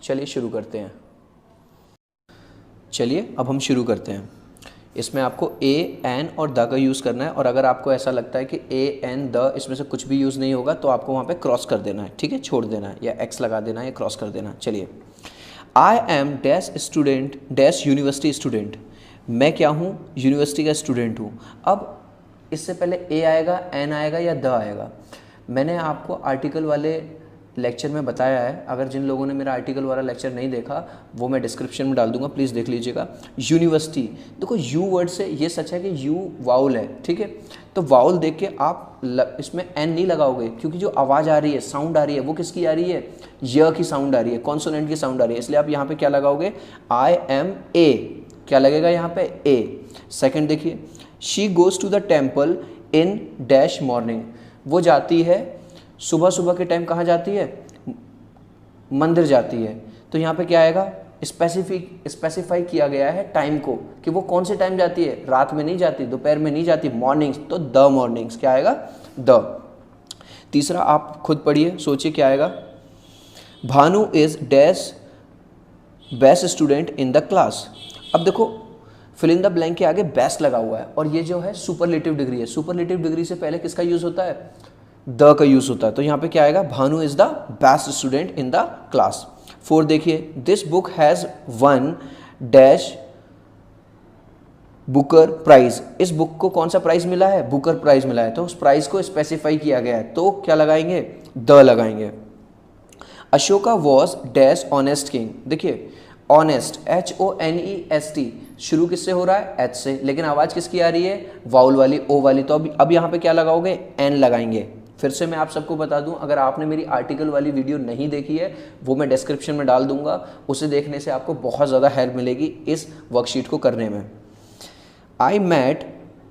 चलिए शुरू करते हैं। चलिए अब हम शुरू करते हैं। इसमें आपको ए, एन और द का यूज़ करना है, और अगर आपको ऐसा लगता है कि ए, एन, द इसमें से कुछ भी यूज़ नहीं होगा तो आपको वहाँ पे क्रॉस कर देना है, ठीक है, छोड़ देना है, या एक्स लगा देना है, या क्रॉस कर देना है। चलिए, I am dash student dash university student. मैं क्या हूँ? यूनिवर्सिटी का स्टूडेंट हूँ। अब इससे पहले ए आएगा, एन आएगा या द आएगा? मैंने आपको आर्टिकल वाले लेक्चर में बताया है। अगर जिन लोगों ने मेरा आर्टिकल वाला लेक्चर नहीं देखा वो मैं डिस्क्रिप्शन में डाल दूंगा, प्लीज़ देख लीजिएगा। यूनिवर्सिटी, देखो यू वर्ड से ये सच है कि यू वाउल है, ठीक है, तो वाउल देख के आप इसमें एन नहीं लगाओगे, क्योंकि जो आवाज़ आ रही है, साउंड आ रही है, वो किसकी आ रही है? य की साउंड आ रही है, कॉन्सोनेंट की साउंड आ रही है, इसलिए आप यहाँ पे क्या लगाओगे? आई एम ए, क्या लगेगा यहाँ पे? ए। सेकेंड देखिए, she goes to the temple in dash morning. वो जाती है सुबह सुबह के टाइम। कहाँ जाती है? मंदिर जाती है। तो यहाँ पे क्या आएगा? स्पेसिफाई किया गया है टाइम को, कि वो कौन से टाइम जाती है। रात में नहीं जाती, दोपहर में नहीं जाती, मॉर्निंग्स, तो द मॉर्निंग्स क्या आएगा? द। तीसरा आप खुद पढ़िए, सोचिए क्या आएगा। Bhanu is dash best student in the class. अब देखो फिल इन द ब्लैंक के आगे बेस्ट लगा हुआ है, और ये जो है सुपरलेटिव डिग्री है। सुपरलेटिव डिग्री से पहले किसका यूज होता है? द का यूज होता है। तो यहाँ पे क्या आएगा? Bhanu is the best student in the class. 4 देखिए, this book has one dash Booker prize. इस बुक को कौन सा प्राइज मिला है? बुकर प्राइज मिला है। तो उस प्राइज को स्पेसिफाई किया गया है, तो क्या लगाएंगे? द लगाएंगे। Ashoka was dash honest king. देखिए ऑनेस्ट, HONEST, शुरू किससे हो रहा है? एच से, लेकिन आवाज़ किसकी आ रही है? वाउल वाली, ओ वाली। तो अब यहाँ पे क्या लगाओगे? एन लगाएंगे। फिर से मैं आप सबको बता दूं, अगर आपने मेरी आर्टिकल वाली वीडियो नहीं देखी है वो मैं डिस्क्रिप्शन में डाल दूंगा, उसे देखने से आपको बहुत ज़्यादा हेल्प मिलेगी इस वर्कशीट को करने में। I met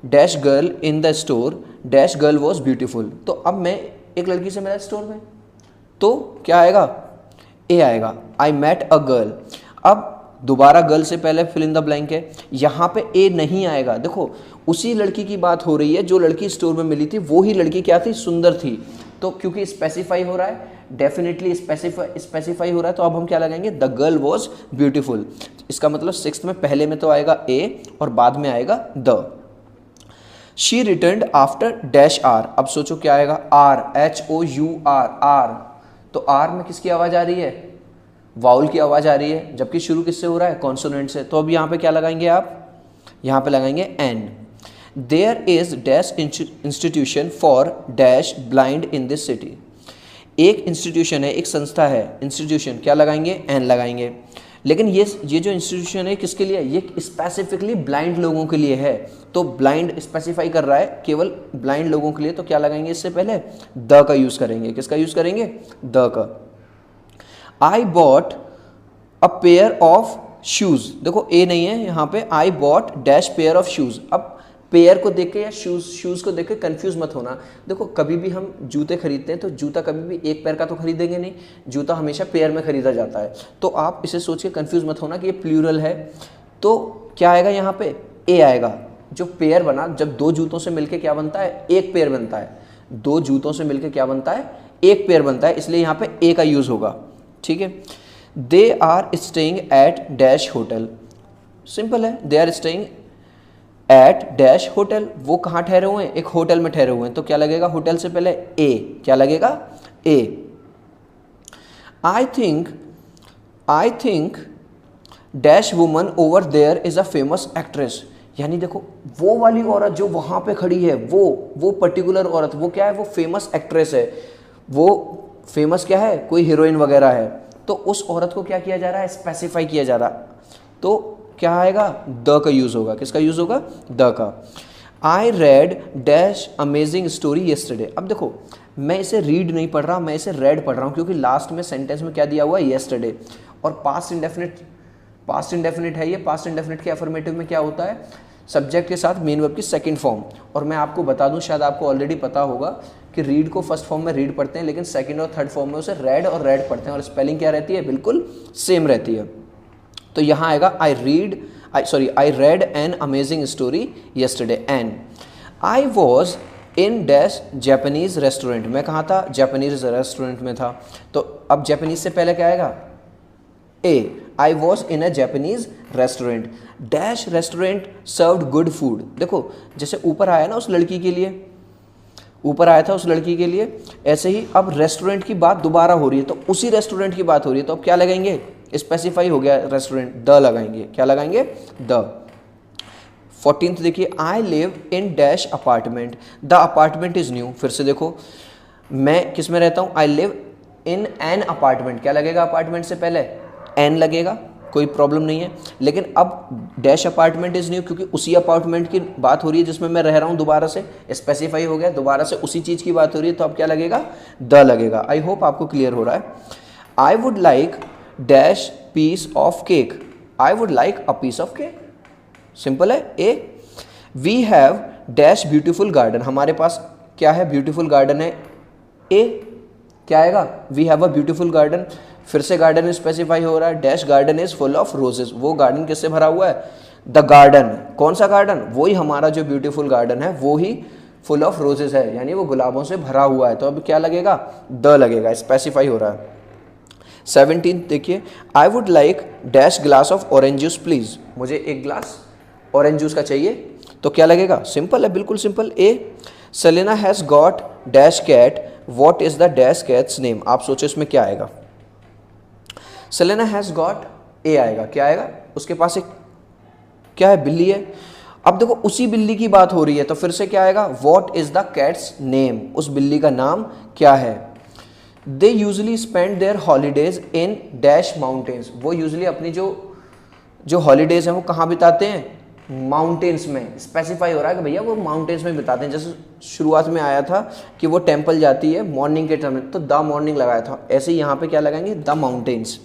dash girl in the store dash girl was beautiful. तो अब मैं एक लड़की से मिला स्टोर में, तो क्या आएगा? ए आएगा। आई मैट अ गर्ल। अब दोबारा गर्ल से पहले फिल इन द ब्लैंक है, यहाँ पे ए नहीं आएगा। देखो उसी लड़की की बात हो रही है जो लड़की स्टोर में मिली थी, वो ही लड़की क्या थी? सुंदर थी। तो क्योंकि स्पेसिफाई हो रहा है, डेफिनेटली स्पेसिफाई हो रहा है, तो अब हम क्या लगाएंगे? The girl was beautiful. इसका मतलब 6th में पहले में तो आएगा ए और बाद में आएगा the. She returned after dash hour. अब सोचो क्या आएगा? Hour, HOUR, hour. तो आर में किसकी आवाज़ आ रही है? वाउल की आवाज़ आ रही है, जबकि शुरू किससे हो रहा है? कॉन्सोनेंट से। तो अब यहाँ पे क्या लगाएंगे आप? यहाँ पे लगाएंगे an. There is dash institution for dash blind in this city. एक इंस्टीट्यूशन है, एक संस्था है, इंस्टीट्यूशन, क्या लगाएंगे? एन लगाएंगे। लेकिन ये जो इंस्टीट्यूशन है किसके लिए? ये स्पेसिफिकली ब्लाइंड लोगों के लिए है। तो ब्लाइंड स्पेसिफाई कर रहा है, केवल ब्लाइंड लोगों के लिए, तो क्या लगाएंगे इससे पहले? द का यूज़ करेंगे। किसका यूज़ करेंगे? द का। I bought a pair of shoes. देखो ए नहीं है यहाँ पे, I bought dash pair of shoes. अब पेयर को देख के या शूज़ को देख के कन्फ्यूज़ मत होना। देखो कभी भी हम जूते खरीदते हैं तो जूता कभी भी एक पैर का तो खरीदेंगे नहीं, जूता हमेशा पेयर में खरीदा जाता है। तो आप इसे सोच के कन्फ्यूज़ मत होना कि ये प्लूरल है। तो क्या आएगा यहाँ पे? ए आएगा। जो पेयर बना, जब दो जूतों से मिलके क्या बनता है? एक पेयर बनता है। दो जूतों से मिलके क्या बनता है? एक पेयर बनता है, इसलिए यहाँ पे ए का यूज़ होगा, ठीक है। They are staying at dash hotel. Simple है, they are staying at dash hotel. वो कहाँ ठहरे हुए हैं? एक होटल में ठहरे हुए हैं। तो क्या लगेगा होटल से पहले? ए। क्या लगेगा? A. I think dash woman over there is a famous actress. यानी देखो वो वाली औरत जो वहाँ पे खड़ी है, वो पर्टिकुलर औरत, वो क्या है? वो फेमस एक्ट्रेस है। वो फेमस क्या है? कोई हीरोइन वगैरह है। तो उस औरत को क्या किया जा रहा है? स्पेसिफाई किया जा रहा है। तो क्या आएगा? द का यूज़ होगा। किसका यूज़ होगा? द का। I read dash amazing story yesterday. अब देखो मैं इसे रीड नहीं पढ़ रहा, मैं इसे रेड पढ़ रहा हूँ, क्योंकि लास्ट में सेंटेंस में क्या दिया हुआ है? येस्टरडे। और पास्ट इंडेफिनिट है ये। पास्ट इंडेफिनिट के अफर्मेटिव में क्या होता है? सब्जेक्ट के साथ मेन वर्ब की सेकंड फॉर्म। और मैं आपको बता दूं, शायद आपको ऑलरेडी पता होगा कि रीड को फर्स्ट फॉर्म में रीड पढ़ते हैं, लेकिन सेकंड और थर्ड फॉर्म में उसे रेड और रेड पढ़ते हैं, और स्पेलिंग क्या रहती है? बिल्कुल सेम रहती है। तो यहाँ आएगा I read an amazing story yesterday. An I was in dash Japanese restaurant. मैं कहाँ था? जापानीज रेस्टोरेंट में था। तो अब जापानीज से पहले क्या आएगा? A I was in a Japanese restaurant, dash restaurant served good food. देखो जैसे ऊपर आया ना उस लड़की के लिए, ऊपर आया था उस लड़की के लिए, ऐसे ही अब रेस्टोरेंट की बात दोबारा हो रही है तो उसी रेस्टोरेंट की बात हो रही है, तो अब क्या लगाएंगे, स्पेसिफाई हो गया रेस्टोरेंट, द लगाएंगे। क्या लगाएंगे, द। 14th देखिए, I live in dash apartment, the apartment is new. फिर से देखो मैं किस में रहता हूँ, I live in an apartment, क्या लगेगा अपार्टमेंट से पहले, एन लगेगा, कोई प्रॉब्लम नहीं है। लेकिन अब डैश अपार्टमेंट इज न्यू, क्योंकि उसी अपार्टमेंट की बात हो रही है जिसमें मैं रह रहा हूँ, दोबारा से स्पेसिफाई हो गया, दोबारा से उसी चीज़ की बात हो रही है, तो अब क्या लगेगा, द लगेगा। आई होप आपको क्लियर हो रहा है। I would like dash piece of cake, I would like a piece of cake, simple है। A we have dash beautiful garden, हमारे पास क्या है, ब्यूटीफुल गार्डन है। ए क्या आएगा, we have a beautiful garden. फिर से गार्डन स्पेसिफाई हो रहा है, dash garden is full of roses, वो गार्डन किससे भरा हुआ है, द गार्डन। कौन सा गार्डन, वही हमारा जो ब्यूटीफुल गार्डन है, वो ही फुल ऑफ रोजेस है, यानी वो गुलाबों से भरा हुआ है, तो अब क्या लगेगा, द लगेगा, स्पेसिफाई हो रहा है। 17 देखिए, आई would like dash glass of orange juice please, मुझे एक ग्लास ऑरेंज जूस का चाहिए, तो क्या लगेगा, सिंपल है, बिल्कुल simple. A Selena has got dash cat, what is the dash cat's name, आप सोचो इसमें क्या आएगा, सेलेना हैज़ गॉट, ए आएगा, क्या आएगा, उसके पास एक क्या है, बिल्ली है। अब देखो उसी बिल्ली की बात हो रही है, तो फिर से क्या आएगा, what is the cat's name, उस बिल्ली का नाम क्या है। They usually spend their holidays in dash mountains, वो यूजली अपनी जो हॉलीडेज हैं वो कहाँ बिताते हैं, माउंटेन्स में। स्पेसिफाई हो रहा है कि भैया वो माउंटेन्स में बिताते हैं, जैसे शुरुआत में आया था कि वो टेम्पल जाती है मॉर्निंग के टाइम में, तो द मॉर्निंग लगाया था, ऐसे ही यहाँ पे क्या लगाएंगे, the mountains.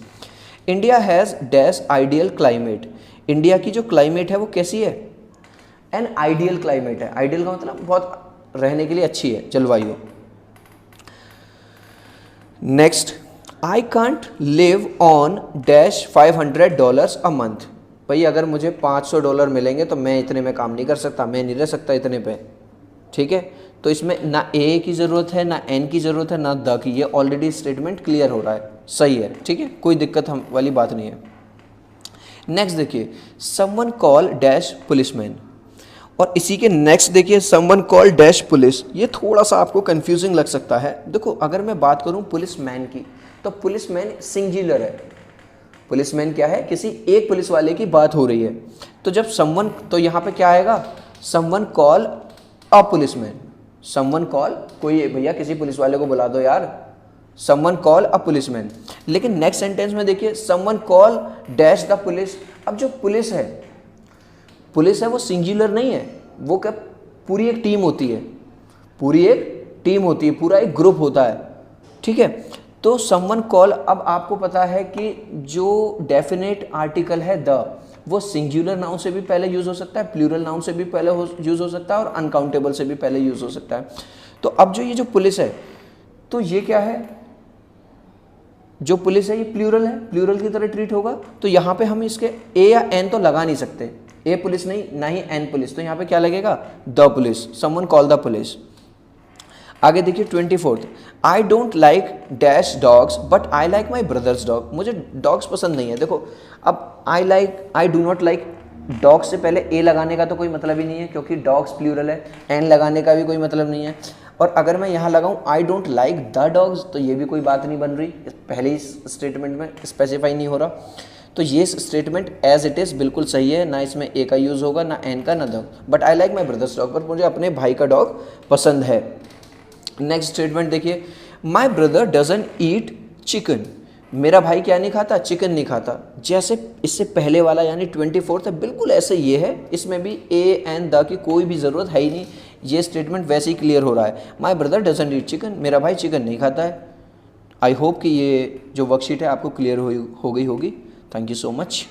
India has dash ideal climate, India की जो क्लाइमेट है वो कैसी है, एन आइडियल क्लाइमेट है, आइडियल का मतलब बहुत रहने के लिए अच्छी है जलवायु। Next, I can't live on dash $500 a month, भाई अगर मुझे $500 मिलेंगे तो मैं इतने में काम नहीं कर सकता, मैं नहीं रह सकता इतने पे, ठीक है। तो इसमें ना ए की ज़रूरत है, ना एन की ज़रूरत है, ना द की, ये ऑलरेडी स्टेटमेंट क्लियर हो रहा है, सही है, ठीक है, कोई दिक्कत हम वाली बात नहीं है। नेक्स्ट देखिए, समवन कॉल डैश पुलिसमैन, और इसी के नेक्स्ट देखिए, समवन कॉल डैश पुलिस, ये थोड़ा सा आपको कंफ्यूजिंग लग सकता है। देखो अगर मैं बात करूं पुलिसमैन की, तो पुलिसमैन सिंगुलर है, पुलिसमैन क्या है, किसी एक पुलिस वाले की बात हो रही है, तो जब समवन, तो यहाँ पे क्या आएगा, someone call a policeman, someone call, कोई भैया किसी पुलिस वाले को बुला दो यार, समवन कॉल अ पुलिसमैन। लेकिन नेक्स्ट सेंटेंस में देखिए, someone call dash the police, अब जो पुलिस है वो सिंगुलर नहीं है, वो क्या पूरी एक टीम होती है, पूरी एक टीम होती है, पूरा एक ग्रुप होता है, ठीक है। तो समवन कॉल, अब आपको पता है कि जो डेफिनेट आर्टिकल है द, वो सिंगुलर नाउन से भी पहले यूज हो सकता है, प्लूरल नाउन से भी पहले यूज हो सकता है, और अनकाउंटेबल से भी पहले यूज हो सकता है। तो अब जो ये जो पुलिस है, तो ये क्या है, जो पुलिस है ये प्लूरल है, प्लूरल की तरह ट्रीट होगा, तो यहाँ पे हम इसके ए या एन तो लगा नहीं सकते, ए पुलिस नहीं, ना ही एन पुलिस, तो यहाँ पे क्या लगेगा, the police, someone call the police. आगे देखिए 24th, I don't like dash dogs but I like my brothers dog, मुझे डॉग्स पसंद नहीं है। देखो अब I do not like, dogs से पहले ए लगाने का तो कोई मतलब ही नहीं है, क्योंकि डॉग्स प्लूरल है, एन लगाने का भी कोई मतलब नहीं है। और अगर मैं यहाँ लगाऊँ I don't like the dogs, तो ये भी कोई बात नहीं बन रही, पहले ही स्टेटमेंट में स्पेसिफाई नहीं हो रहा, तो ये स्टेटमेंट एज इट इज़ बिल्कुल सही है, ना इसमें ए का यूज़ होगा, ना एन का, ना the. But I like my brothers dog, पर मुझे अपने भाई का डॉग पसंद है। नेक्स्ट स्टेटमेंट देखिए, my brother doesn't eat chicken, मेरा भाई क्या नहीं खाता, चिकन नहीं खाता। जैसे इससे पहले वाला यानी 24th है, बिल्कुल ऐसे ये है, इसमें भी ए एन द की कोई भी ज़रूरत है ही नहीं, ये स्टेटमेंट वैसे ही क्लियर हो रहा है, my brother doesn't eat chicken, मेरा भाई चिकन नहीं खाता है। आई होप कि ये जो वर्कशीट है आपको क्लियर हो गई होगी। Thank you so much.